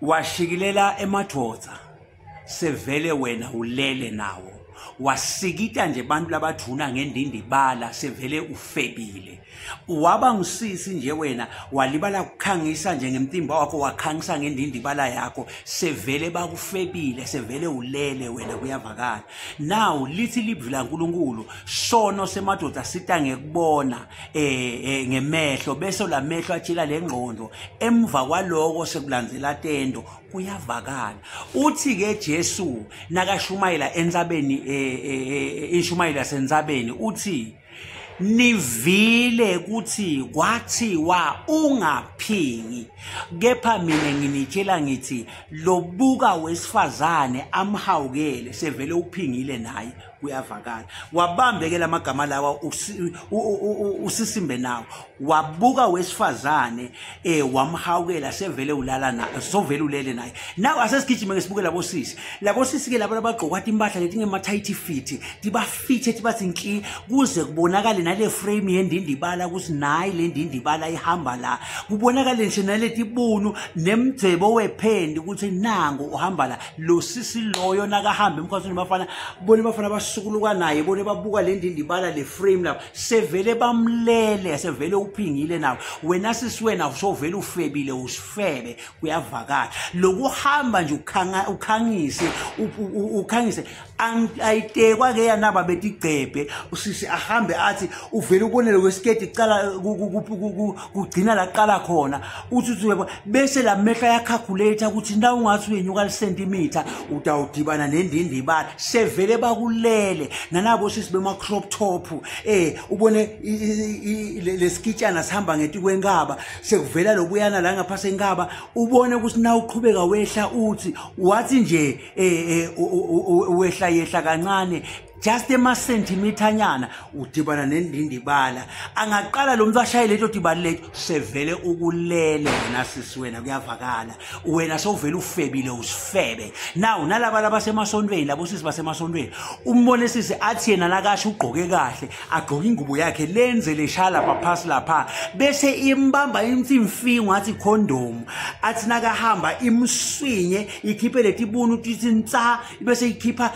washikilela emadoda sevele wena ulele nawo wasikita nje abantu labaduna ngendindibala sevele ufebile waba ngusisi nje wena walibala ukukhangisa nje ngemtimba wakho wakhangisa ngendindibala yakho sevele bakufebile sevele ulele wena kuyavakala now lithi libvu laNkulunkulu sono semadoda sita ngekubona ngemehlo bese lamehlo atshila lengqondo emva kwaloko sekulandzela tendo kuyavakala uthi ke Jesu nakashumayela entsabeni ishumayela sentsabeni uthi nivile kuthi kwathiwa ungaphingi kepha mina nginitshela ngithi lobuka wesifazane amhawukele sevele uphingile naye kuyavakala wabambeke lamagama lawa usisimbe nawo wabuka wesifazane wamhawukela sevele ulala naye sovele ulele naye nawe asesigijima ngesibuke labo sisi ke labo abagqoka impahla leti ngema-tight fit tibafithe tibathi nki kuze kubonakale nale frame yendindibala kuthi nayi le ndindibala ihamba la kubonakale nje naleti bunu nemdzebo wephendi ukuthi nango uhamba la lo sisi loyo nakahamba emkhosini bafana bone bafana basukuluka naye bone babuka le ndindibala le frame la sevele bamlele sevele uphingile nawe wena sisi wena usovele ufebile usifebe kuyavakala lokuhamba nje ukhangise ayitekwa ke yanaba betigcebhe usisi ahambe athi uvele ubonele kwesiketi icala kugcina laqala khona uthi bese la mehla ya calculator ukuthi ndawo ungathi uyenyuka le-centimeter utawudibana nendindibala sevele bakulele nanabo sisi bema crop top ubone lesikitshana sihamba ngeti kwenkaba sekuvela lobuyana la ngaphasi enkaba ubone ukuthi na uqhubeka wehla uthi wathi nje wehla yehla kancane just ema-centimeter nyana udibana nendindibala angaqala lo muntu ashaye leto dibali lethu sevele ukulele wena sisi wena kuyavakala wena sowuvele ufebile usifebe now nalaba labasemasontweni labo sisi basemasontweni umbone sisi athi yena nakasho ugqoke kahle agqoka ingubo yakhe lenze leshala lapha phasi lapha bese imbamba imfimfingo athi condom athi nakahamba imswinye ikhiphe letibunu tithi ntsa bese ikhipha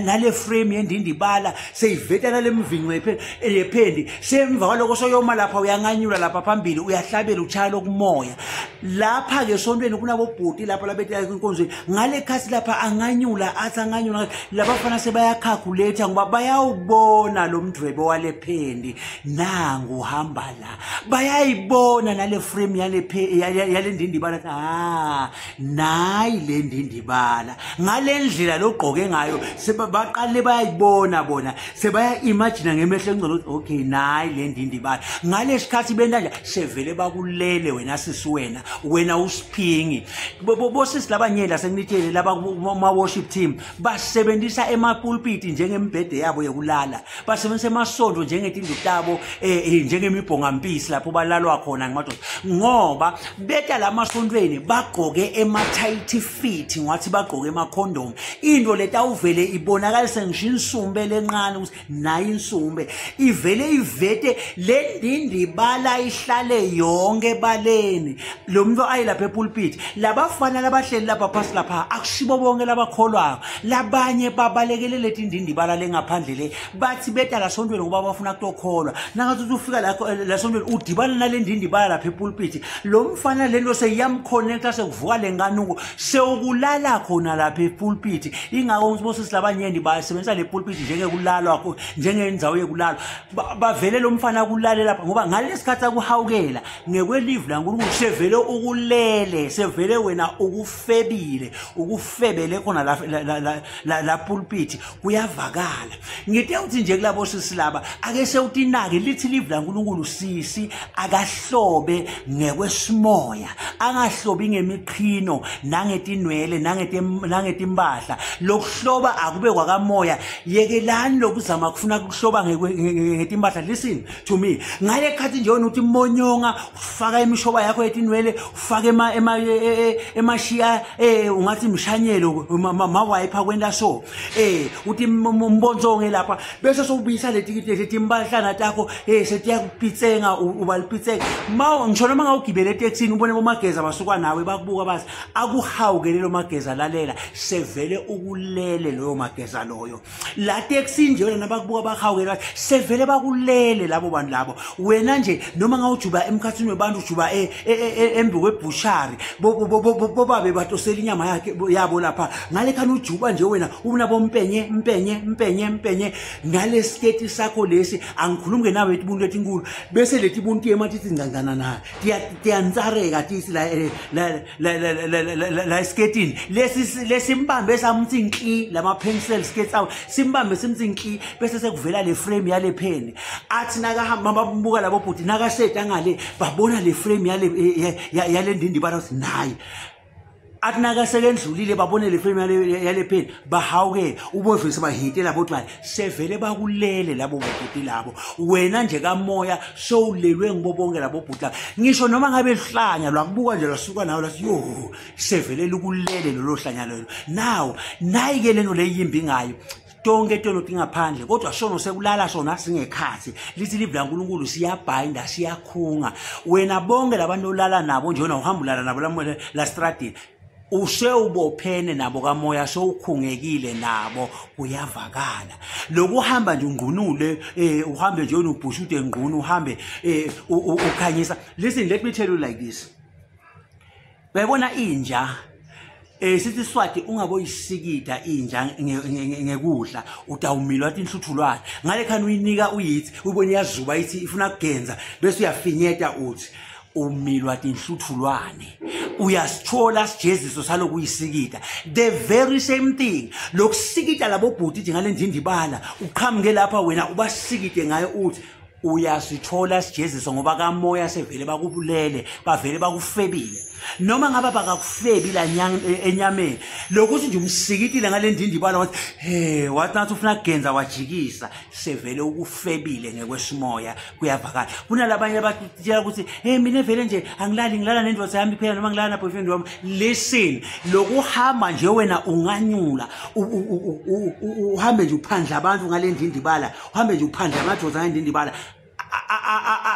nale frame yendindibala seyiveta nalemvinqo ephendi semva kwaloko soyoma lapha uyanganyula lapha phambili uyahlabela uchaya lokumoya lapha ke sontweni kunabobhuti lapha labethi enkonzweni ngale khasi lapha anganyula athi anganyula labafana sebayacalculate ngoba bayawubona lo mdwebo wale phendi nangu uhamba la bayayibona nale frame yale ndindibala nayi le ndindibala ngale ndlela logqoke ngayo sebaqale bayayibona bona sebaya imagine ngemehlo engcono okay nayi le ndindibala ngale sikhathi bendanja sevele bakulele wena sisi wena usiphingi bosisi labanyela senginitshele laba ma worship team basebenzisa emapulpit njengembhede yabo yokulala basebenzisa emasonto njengetindutabo njengemibhongampisi lapho balalwa khona ngamadoda ngoba beta lamasontweni bagqoke ema-tight fit ngathi bagqoke ema-condom into leta uvele ibonakalise ngisho insumbe lencane ukuthi nayi insumbe ivele ivete le ndindibala ihlale yonke baleni lo muntu ayilapha epulpit labafana labahleli lapha phasi lapha akushibo bonke labakholwayo labanye babalekele leti ndindibala lengaphandle le bathi beta la sontweni ngoba bafuna ukutokholwa nangathi ufika la sontweni udibana nale ndindibala lapha epulpit lo mfana lento seyamconnecta sekuvuka lenkanuko sewukulala khona lapha epulpit ingako bosisi labanyeni basebenzisa le pulpit njengekulalwa njengendzawo yekulala bavele lo mfana kulale lapha ngoba ngalesikhathi akuhawukela ngekwelive laNkulunkulu sevele ukulele sevele wena ukufebele khona la pulpit kuyavakala ngithe uthi nje kulabo sisi laba ake sewutinake lithi live laNkulunkulu sisi akahlobe ngekwesimoya angahlobi ngemiqhino nangetinwele nangetimbahla lokuhloba akube kwakamoya yekelani lokuzama kufuna kuhloba ngetimpahla. Listen to me, ngale khathi nje wena uthi monyonga ufaka imishoba yakho etinwele ufake emashiya ungathi mshanyelo mawayipha kwenda so uthi mbonzonge lapha bese sobuyisa letikiti letimpahla takho setiyakupitsenga ubalipitsenga ngisho noma ngawugibele eTaxini ubone bomageza basuka nawe bakubuka bathi akuhawukele lo mageza lalela sevele ukulele loyo mageza loyo la Taxini nje wena nabakubuka bahawukela sevele bakulele labo bantu labo wena nje noma ngawujuba emkhathini webantu ujuba embi kwebushari bobabe batosela inyama yakhe yabo lapha ngale khani ujuba nje wena ubunabo mpenye ngale sketi sakho lesi angikhulumi nawe etibuntu etinkulu bese leti buntu emathi ngangana na tiyantsareka tisi la sketini lesi mbambe samthi nkli lama pencil skets awu simbambe simthi nkli bese sekuvela le frame yale pen athi nakahamba babuka labo bhuti nakaseta ngale babona le frame yale Ndindibala nayi athi nakasekendlulile babone le frame yale pen bahawuke ubovese bahite labo twala sevele bakulele labo bhuti labo wena nje kamoya sowulelwe ngibobonke labo bhuti ngisho noma ngabe lihlanya lwakubuka nje lasuka nawo lathi yo sevele lukulele lo hlanya lelo now nayike lento leyimbi ngayo tonke tono tingaphandle kodwa sono sekulala sona singekhathi lithi livla uNkulunkulu siyabhinda siyakhunga wena bonke labantu olala nabo nje wena uhambulala nabo la stratini usewubophene nabo kamoya sowukhungekile nabo kuyavakala lokuhamba nje ungqunule uhambe nje unubhushude engqunu uhambe ukhanyisa. Listen, let me tell you like this, bayibona inja sithi Swati ungaboyisikita inja ngekudla utawumilwa tinhluthulwane ngale khani uyinika uyithi ubone yazuba ithi ifuna kugenza bese uyafinyeta uthi umilwa tinhluthulwane uyasithola sijeziso salokuyisikita. The very same thing lokusikita labo bhuti nje ngale Ndindibala uqhamuke lapha wena ubasikite ngayo uthi uyasithola sijeziso ngoba kamoya sevele bakubulele bavele bakufebile noma ngaba bakakufebila enyameni lokuthi nje umsikitile ngale Ndindibala wathi wathi nathi ufuna kugenza wajikisa sevele ukufebile ngekwesimoya kuyavakala. Kunalabanye abatshela ukuthi mina vele nje ngilala nendvodza yami phela noma ngilala na boyfriend wami. Listen, lokuhamba nje wena unganyula uhambe nje uphandla abantu ngale Ndindibala uhambe nje uphandla amadvodza ngale Ndindibala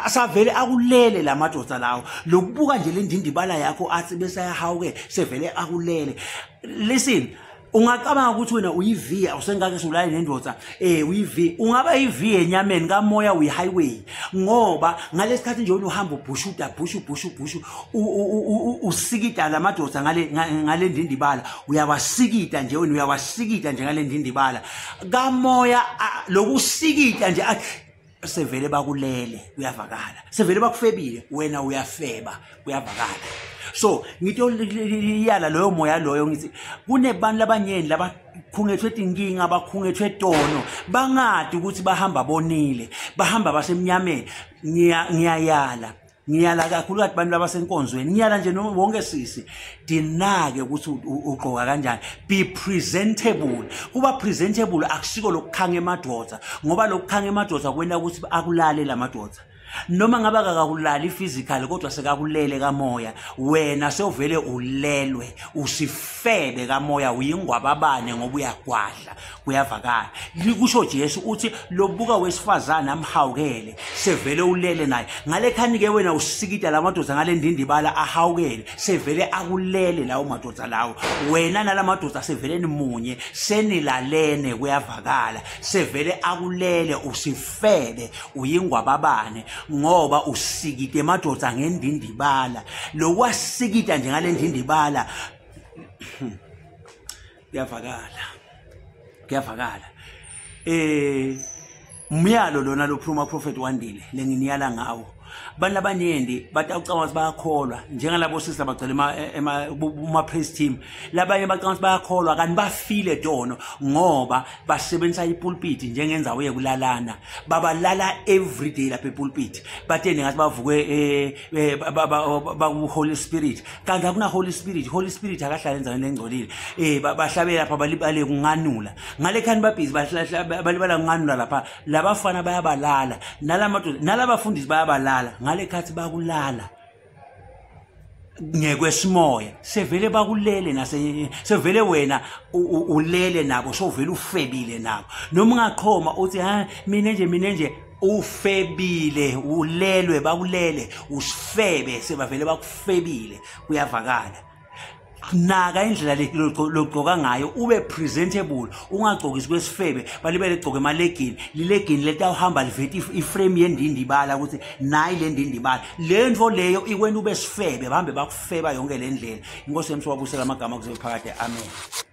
asavele akulele lamadvodza lawo lokubuka nje le Ndindibala yakho athi bese ayahawuke sevele akulele. Listen, ungacabanga ukuthi wena uyiv awusengake sulale nendvodza uyiv ungaba iv enyameni kamoya uyihighway ngoba ngalesikhathi nje uhamba ubhushuda bushu usikita lamadvodza ngale Ndindibala uyawasikita nje wena uyawasikita nje ngale Ndindibala kamoya lokusikita nje sevele bakulele kuyavakala sevele bakufebile wena uyafeba kuyavakala. So ngitoliyala loyo moya loyo ngithi kunebantu labanyeni labakhungethwe inkinga abakhungethwe tono bangadi ukuthi bahamba bonile bahamba basemnyameni. Ngiyala kakhulu kathi bantu labasenkonzweni ngiyala nje wonke sisi dinake ukuthi ugqoka kanjani. Be presentable. Kuba presentable akusiko lokukhanga emadvodza ngoba lokukhanga emadvodza kwenda ukuthi akulale lamadvodza noma ngaba kakulali physical kodwa sekakulele kamoya wena sewuvele ulelwe usifebe kamoya uyingwababane ngoba uyagwadla kuyavakala. Likusho Jesu uthi lobuka wesifazana amhawukele sevele ulele naye ngale khani ke wena usikita lamadvodza ngale Ndindibala ahawukele sevele akulele lawo madvodza lawo wena nalamadvodza sevele nimunye senilalene kuyavakala sevele akulele usifebe uyingwababane ngoba usikite emadvodza ngeNdindibala lokwasikita nje ngale Ndindibala kuyavakala. Umyalo lona lophuma prophet Wandile lenginiyala ngawo abantu abaningi batawucanga ukuthi bayakholwa njengalabo sister bagcwele ema praise team labanye bacanga ukuthi bayakholwa kanti bafile dono ngoba basebenzisa ipulpit njengenzawo yekulalana babalala every day lapha epulpit bathe ngathi bavuke ba Holy Spirit kanti akuna Holy Spirit akahlala enzaneni engcolile bahlabe lapha balibale kunganula ngale khani babhizi balibala kunganula lapha labafana bayabalala nalabafundisi bayabalala ngale khathi bakulala ngekwesimoya sevele bakulele sevele wena ulele nabo sovela ufebile nabo noma ungaqhoma uthi mina nje ufebile ulelwe bakulele usifebe sebavele bakufebile kuyavakala naka indlela lokugcoka ngayo ube presentable ungagcokisi kwesifebe balibele gcoke emalegini lilegini letawuhamba livete iframe yendindibala ukuthi nayi le ndindibala lento leyo ikwena ube sifebe bahambe bakufeba yonke le ndlela inkosi yemswa wabusela amagama kuze phakade amen.